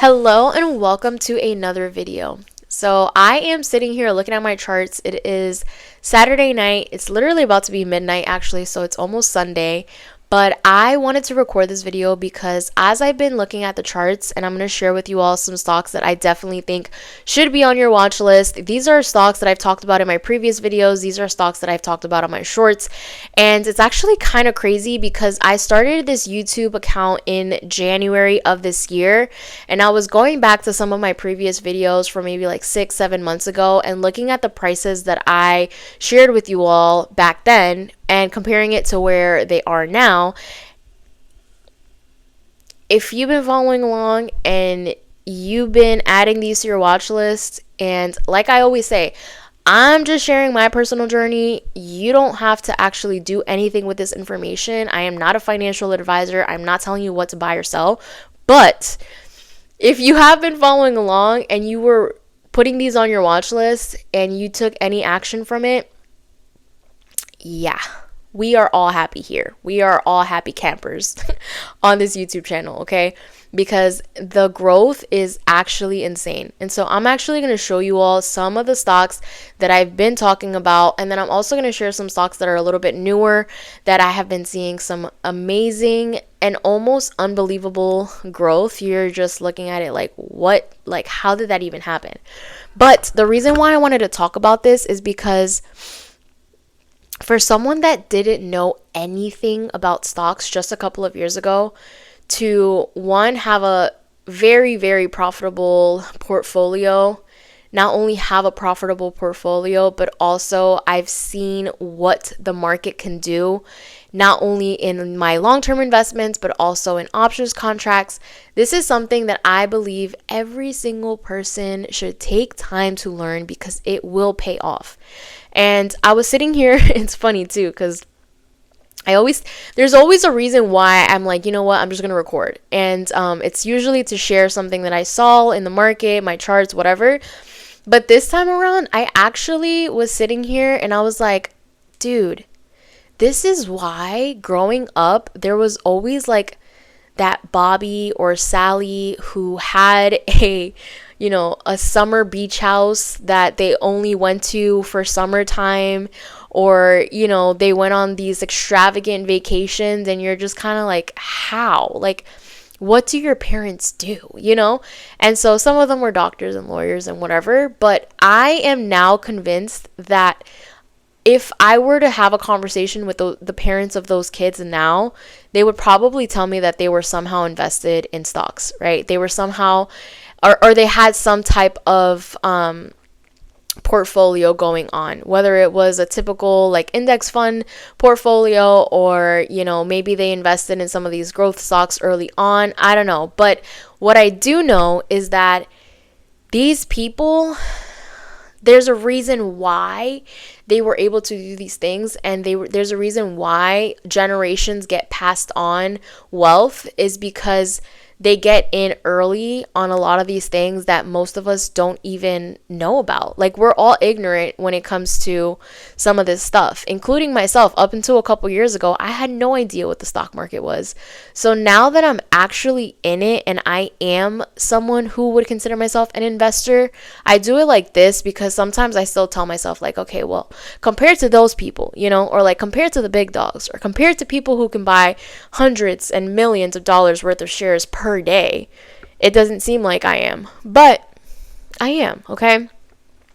Hello and welcome to another video. So I am sitting here looking at my charts. It is Saturday night. It's literally about to be midnight actually, so it's almost Sunday. But I wanted to record this video because as I've been looking at the charts, and I'm going to share with you all some stocks that I definitely think should be on your watch list. These are stocks that I've talked about in my previous videos. These are stocks that I've talked about on my shorts. And it's actually kind of crazy because I started this YouTube account in January of this year. And I was going back to some of my previous videos from maybe like 6-7 months ago and looking at the prices that I shared with you all back then and comparing it to where they are now. If you've been following along and you've been adding these to your watch list, and like I always say, I'm just sharing my personal journey. You don't have to actually do anything with this information. I am not a financial advisor. I'm not telling you what to buy or sell. But if you have been following along and you were putting these on your watch list and you took any action from it, yeah, we are all happy here. We are all happy campers on this YouTube channel, okay? Because the growth is actually insane. And so I'm actually going to show you all some of the stocks that I've been talking about. And then I'm also going to share some stocks that are a little bit newer that I have been seeing some amazing and almost unbelievable growth. You're just looking at it like, what? Like, how did that even happen? But the reason why I wanted to talk about this is because for someone that didn't know anything about stocks just a couple of years ago, to one, have a very, very profitable portfolio, not only have a profitable portfolio, but also I've seen what the market can do, not only in my long-term investments, but also in options contracts. This is something that I believe every single person should take time to learn because it will pay off. And I was sitting here, it's funny too, because there's always a reason why I'm like, you know what, I'm just going to record. And it's usually to share something that I saw in the market, my charts, whatever. But this time around, I actually was sitting here and I was like, dude, this is why growing up, there was always like that Bobby or Sally who had a summer beach house that they only went to for summertime, or, they went on these extravagant vacations and you're just kind of like, how? Like, what do your parents do, And so some of them were doctors and lawyers and whatever, but I am now convinced that if I were to have a conversation with the parents of those kids now, they would probably tell me that they were somehow invested in stocks, right? They were somehow, or they had some type of portfolio going on, whether it was a typical like index fund portfolio or, maybe they invested in some of these growth stocks early on. I don't know. But what I do know is that these people, there's a reason why they were able to do these things, and there's a reason why generations get passed on wealth, is because they get in early on a lot of these things that most of us don't even know about. Like, we're all ignorant when it comes to some of this stuff, including myself. Up until a couple years ago, I had no idea what the stock market was. So now that I'm actually in it and I am someone who would consider myself an investor, I do it like this because sometimes I still tell myself like, okay, well, compared to those people, or like compared to the big dogs, or compared to people who can buy hundreds and millions of dollars worth of shares per day, it doesn't seem like I am, but I am, okay?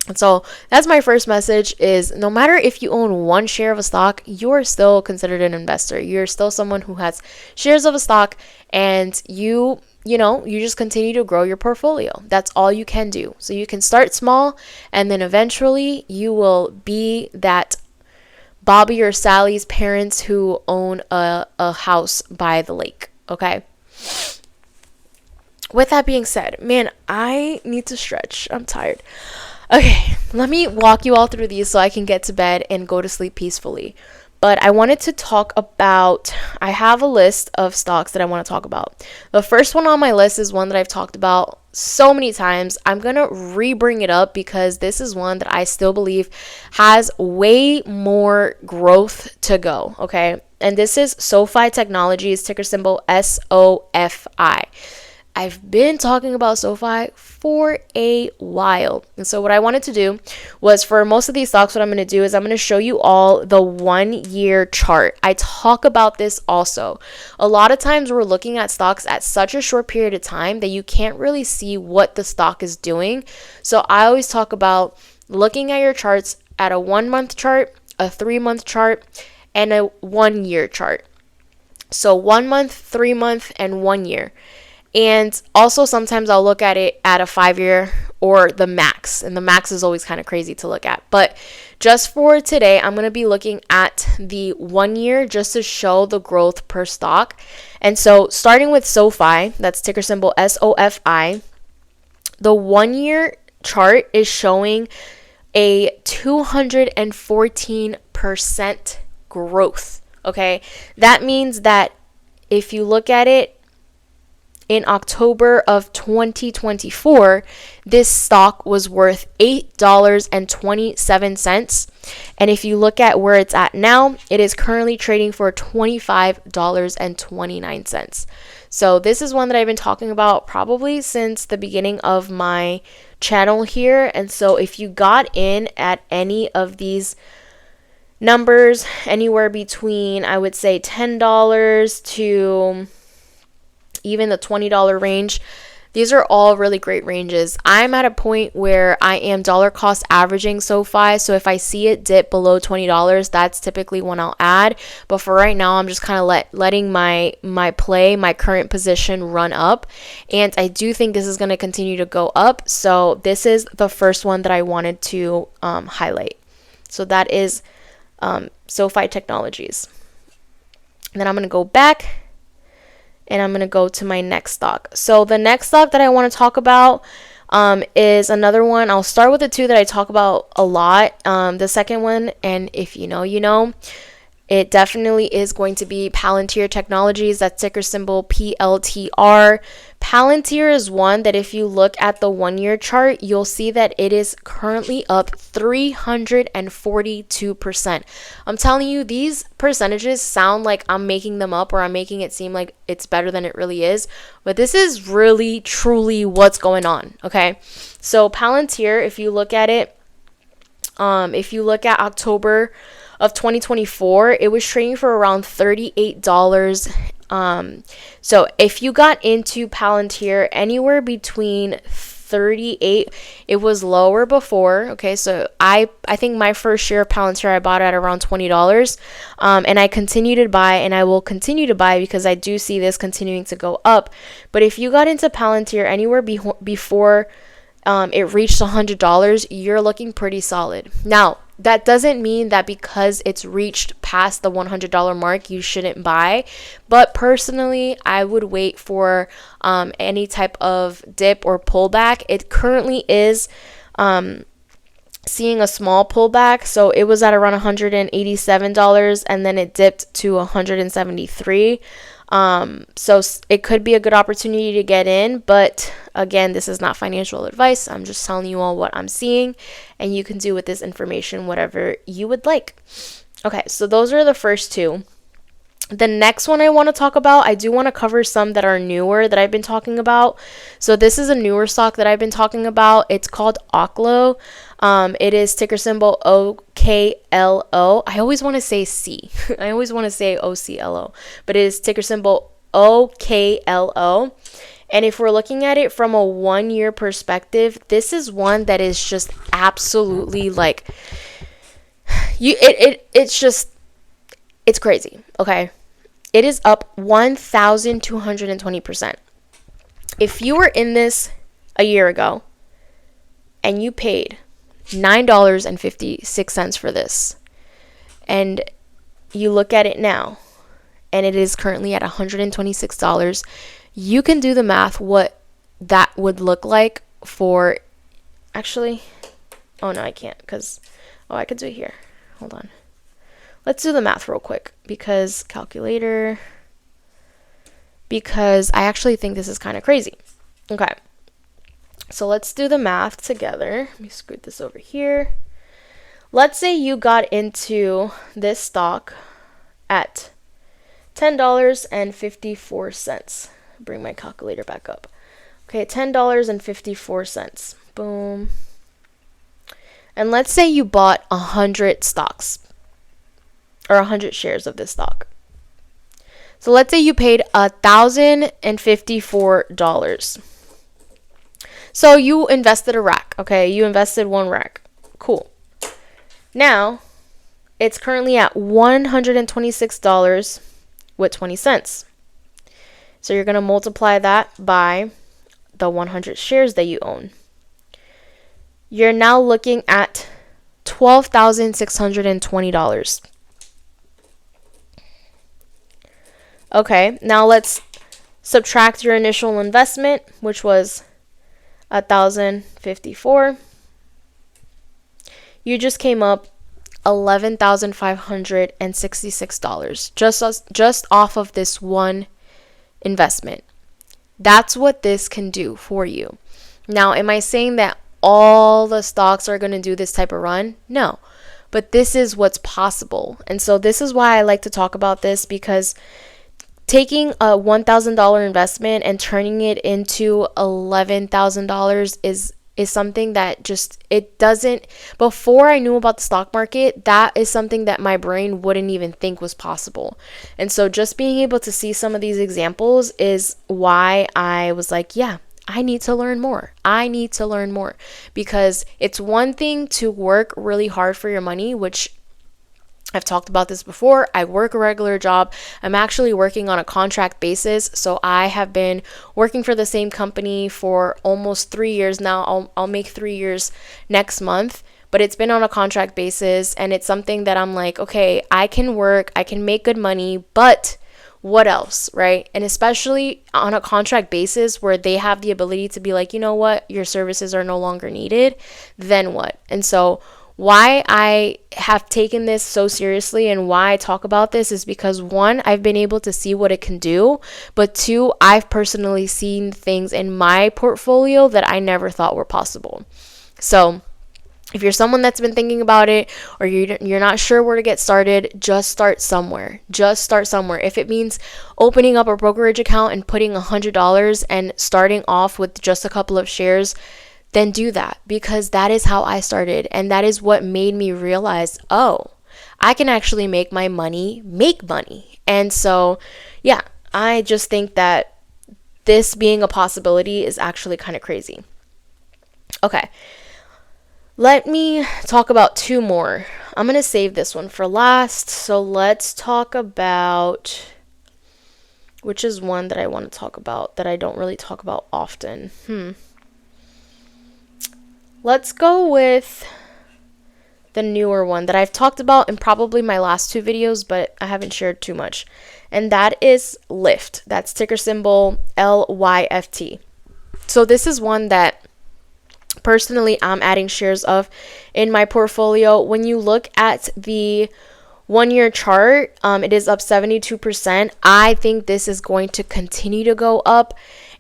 And so that's my first message, is no matter if you own one share of a stock, you're still considered an investor. You're still someone who has shares of a stock, and you just continue to grow your portfolio. That's all you can do. So you can start small, and then eventually you will be that Bobby or Sally's parents who own a house by the lake, okay? With that being said, man, I need to stretch. I'm tired. Okay, let me walk you all through these so I can get to bed and go to sleep peacefully. But I wanted to talk about, I have a list of stocks that I want to talk about. The first one on my list is one that I've talked about so many times. I'm going to re-bring it up because this is one that I still believe has way more growth to go, okay? And this is SoFi Technologies, ticker symbol SOFI. I've been talking about SoFi for a while. And so what I wanted to do was, for most of these stocks, what I'm going to do is I'm going to show you all the 1 year chart. I talk about this also. A lot of times we're looking at stocks at such a short period of time that you can't really see what the stock is doing. So I always talk about looking at your charts at a 1 month chart, a 3 month chart, and a 1 year chart. So 1 month, 3 month, and 1 year. And also sometimes I'll look at it at a 5 year or the max. And the max is always kind of crazy to look at. But just for today, I'm going to be looking at the 1 year just to show the growth per stock. And so starting with SoFi, that's ticker symbol SOFI, the 1 year chart is showing a 214% growth. Okay. That means that if you look at it, in October of 2024, this stock was worth $8.27. And if you look at where it's at now, it is currently trading for $25.29. So this is one that I've been talking about probably since the beginning of my channel here. And so if you got in at any of these numbers, anywhere between, I would say, $10 to even the $20 range, these are all really great ranges. I'm at a point where I am dollar cost averaging SoFi, so if I see it dip below $20, that's typically when I'll add. But for right now, I'm just kind of letting my current position run up, and I do think this is going to continue to go up. So this is the first one that I wanted to highlight. So that is SoFi Technologies. And then I'm going to go back, and I'm going to go to my next stock. So the next stock that I want to talk about is another one. I'll start with the two that I talk about a lot. The second one, and if you know, you know, it definitely is going to be Palantir Technologies. That's ticker symbol PLTR. Palantir is one that if you look at the 1 year chart, you'll see that it is currently up 342%. I'm telling you, these percentages sound like I'm making them up, or I'm making it seem like it's better than it really is. But this is really, truly what's going on, okay? So Palantir, if you look at it, if you look at October of 2024, it was trading for around $38. So if you got into Palantir anywhere between 38, it was lower before. Okay, so I think my first share of Palantir I bought at around $20, and I continued to buy, and I will continue to buy because I do see this continuing to go up. But if you got into Palantir anywhere before it reached $100, you're looking pretty solid. Now, that doesn't mean that because it's reached past the $100 mark, you shouldn't buy. But personally, I would wait for any type of dip or pullback. It currently is seeing a small pullback. So it was at around $187, and then it dipped to $173. So it could be a good opportunity to get in, but again, this is not financial advice. I'm just telling you all what I'm seeing, and you can do with this information whatever you would like. Okay, so those are the first two. The next one I want to talk about, I do want to cover some that are newer that I've been talking about. So this is a newer stock that I've been talking about. It's called Oklo. It is ticker symbol OKLO. I always want to say C. I always want to say OCLO, but it is ticker symbol OKLO. And if we're looking at it from a 1 year perspective, this is one that is just absolutely like it's crazy. Okay. It is up 1,220%. If you were in this a year ago and you paid $9.56 for this, and you look at it now and it is currently at $126, you can do the math what that would look like for, actually, oh no, I can't, because I could do it here. Hold on. Let's do the math real quick because I actually think this is kind of crazy. Okay. So let's do the math together. Let me scoot this over here. Let's say you got into this stock at $10.54. Bring my calculator back up. Okay, $10.54. Boom. And let's say you bought 100 stocks or 100 shares of this stock. So let's say you paid $1,054. So you invested a rack, okay? You invested one rack. Cool. Now, it's currently at $126.20. So you're going to multiply that by the 100 shares that you own. You're now looking at $12,620. Okay, now let's subtract your initial investment, which was $1,054. You just came up $11,566 just off of this one investment. That's what this can do for you. Now, am I saying that all the stocks are going to do this type of run? No. But this is what's possible. And so this is why I like to talk about this, because taking a $1,000 investment and turning it into $11,000 is something that just, it doesn't, before I knew about the stock market, that is something that my brain wouldn't even think was possible. And so just being able to see some of these examples is why I was like, yeah, I need to learn more. I need to learn more, because it's one thing to work really hard for your money, which I've talked about this before. I work a regular job. I'm actually working on a contract basis. So I have been working for the same company for almost 3 years now. I'll make 3 years next month, but it's been on a contract basis. And it's something that I'm like, okay, I can work, I can make good money, but what else, right? And especially on a contract basis where they have the ability to be like, you know what, your services are no longer needed, then what? And so why I have taken this so seriously and why I talk about this is because, one, I've been able to see what it can do, but two, I've personally seen things in my portfolio that I never thought were possible. So if you're someone that's been thinking about it, or you're not sure where to get started, just start somewhere. Just start somewhere. If it means opening up a brokerage account and putting $100 and starting off with just a couple of shares, then do that, because that is how I started. And that is what made me realize, oh, I can actually make my money make money. And so, yeah, I just think that this being a possibility is actually kind of crazy. Okay, let me talk about two more. I'm going to save this one for last. So let's talk about, which is one that I want to talk about that I don't really talk about often. Let's go with the newer one that I've talked about in probably my last two videos, but I haven't shared too much. And that is Lyft. That's ticker symbol LYFT. So this is one that personally I'm adding shares of in my portfolio. When you look at the 1 year chart, it is up 72%. I think this is going to continue to go up.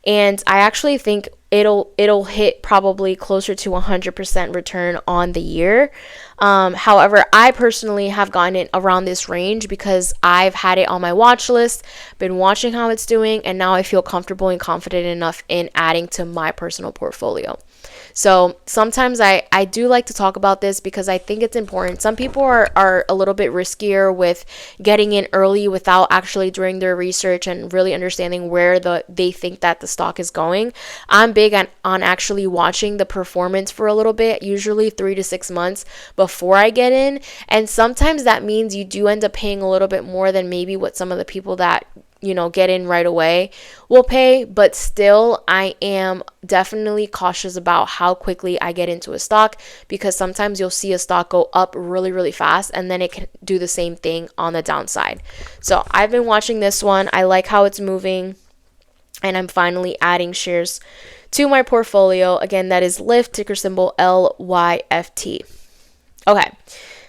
And I actually think it'll hit probably closer to 100% return on the year. However, I personally have gotten it around this range because I've had it on my watch list, been watching how it's doing, and now I feel comfortable and confident enough in adding to my personal portfolio. So sometimes I do like to talk about this because I think it's important. Some people are a little bit riskier with getting in early without actually doing their research and really understanding where they think that the stock is going. I'm big on actually watching the performance for a little bit, usually 3 to 6 months before I get in. And sometimes that means you do end up paying a little bit more than maybe what some of the people that get in right away will pay, but still I am definitely cautious about how quickly I get into a stock, because sometimes you'll see a stock go up really, really fast and then it can do the same thing on the downside. So I've been watching this one. I like how it's moving, and I'm finally adding shares to my portfolio. Again, that is Lyft, ticker symbol LYFT. Okay.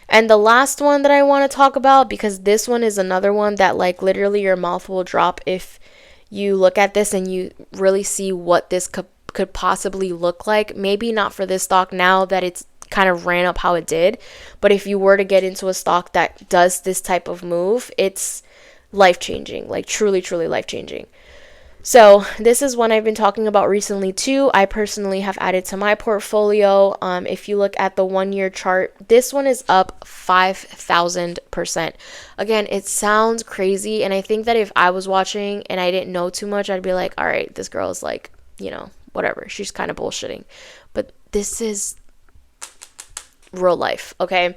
And the last one that I want to talk about, because this one is another one that like literally your mouth will drop if you look at this and you really see what this could possibly look like. Maybe not for this stock now that it's kind of ran up how it did, but if you were to get into a stock that does this type of move, it's life-changing, like truly, truly life-changing. So this is one I've been talking about recently too. I personally have added to my portfolio. If you look at the 1 year chart, this one is up 5,000%. Again, it sounds crazy, and I think that if I was watching and I didn't know too much, I'd be like, all right, this girl is like, whatever. She's kind of bullshitting. But this is real life, okay?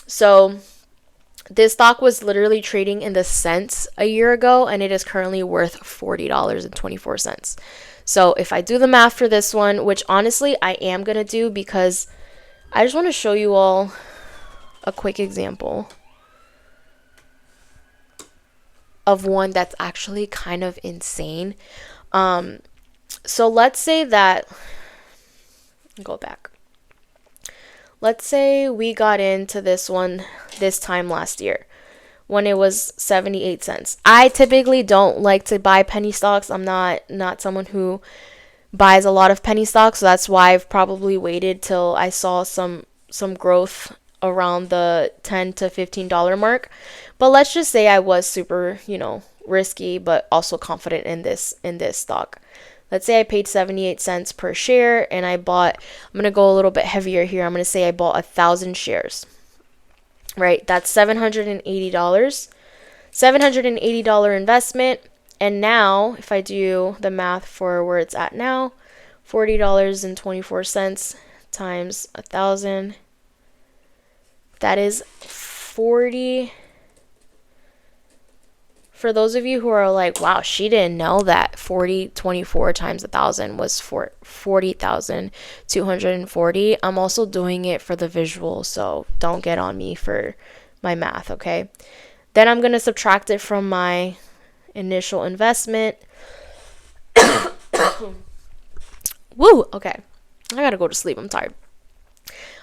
So this stock was literally trading in the cents a year ago, and it is currently worth $40.24. So if I do the math for this one, which honestly I am going to do because I just want to show you all a quick example of one that's actually kind of insane. So let's say that, go back. Let's say we got into this one this time last year when it was 78 cents. I typically don't like to buy penny stocks. I'm not someone who buys a lot of penny stocks, so that's why I've probably waited till I saw some growth around the $10 to $15 mark. But let's just say I was super, risky but also confident in this stock. Let's say I paid 78 cents per share and I'm going to go a little bit heavier here. I'm going to say I bought 1,000 shares, right? That's $780, $780 investment. And now if I do the math for where it's at now, $40.24 times 1,000, that is 40. For those of you who are like, wow, she didn't know that 24 times 1,000 was 40,240. I'm also doing it for the visual, so don't get on me for my math, okay? Then I'm going to subtract it from my initial investment. Woo, okay. I got to go to sleep. I'm tired.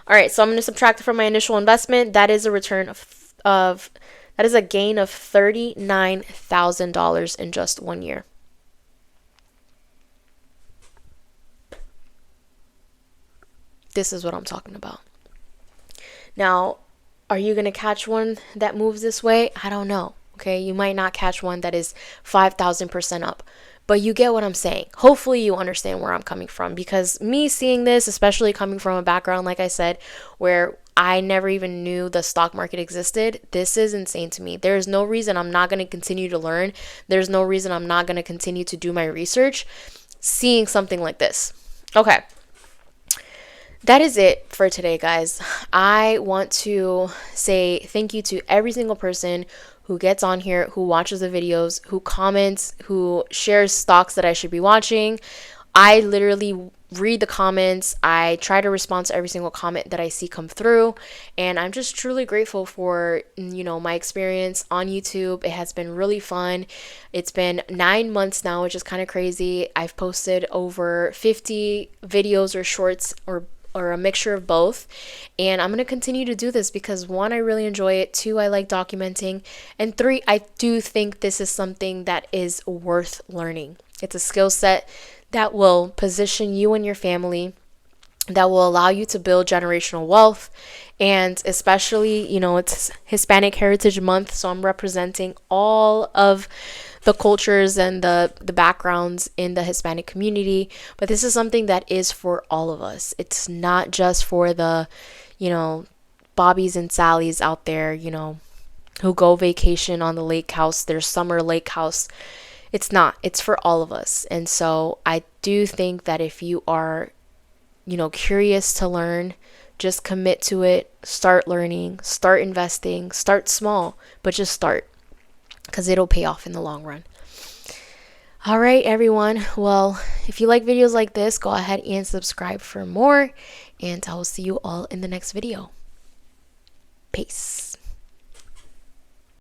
All right, so I'm going to subtract it from my initial investment. That is a return of that is a gain of $39,000 in just 1 year. This is what I'm talking about. Now, are you going to catch one that moves this way? I don't know. Okay, you might not catch one that is 5,000% up, but you get what I'm saying. Hopefully you understand where I'm coming from, because me seeing this, especially coming from a background, like I said, where I never even knew the stock market existed, this is insane to me. There is no reason I'm not going to continue to learn. There's no reason I'm not going to continue to do my research seeing something like this. Okay. That is it for today, guys. I want to say thank you to every single person who gets on here, who watches the videos, who comments, who shares stocks that I should be watching. I literally read the comments. I try to respond to every single comment that I see come through, and I'm just truly grateful for my experience on YouTube. It has been really fun. It's been 9 months now, which is kind of crazy. I've posted over 50 videos or shorts or a mixture of both, and I'm going to continue to do this because 1, I really enjoy it, 2, I like documenting, and 3, I do think this is something that is worth learning. It's a skill set that will position you and your family, that will allow you to build generational wealth. And especially, it's Hispanic Heritage Month, so I'm representing all of the cultures and the backgrounds in the Hispanic community. But this is something that is for all of us. It's not just for the, Bobbies and Sallies out there, who go vacation on the lake house, their summer lake house. It's not. It's for all of us. And so I do think that if you are, curious to learn, just commit to it, start learning, start investing, start small, but just start, because it'll pay off in the long run. All right, everyone. Well, if you like videos like this, go ahead and subscribe for more, and I will see you all in the next video. Peace.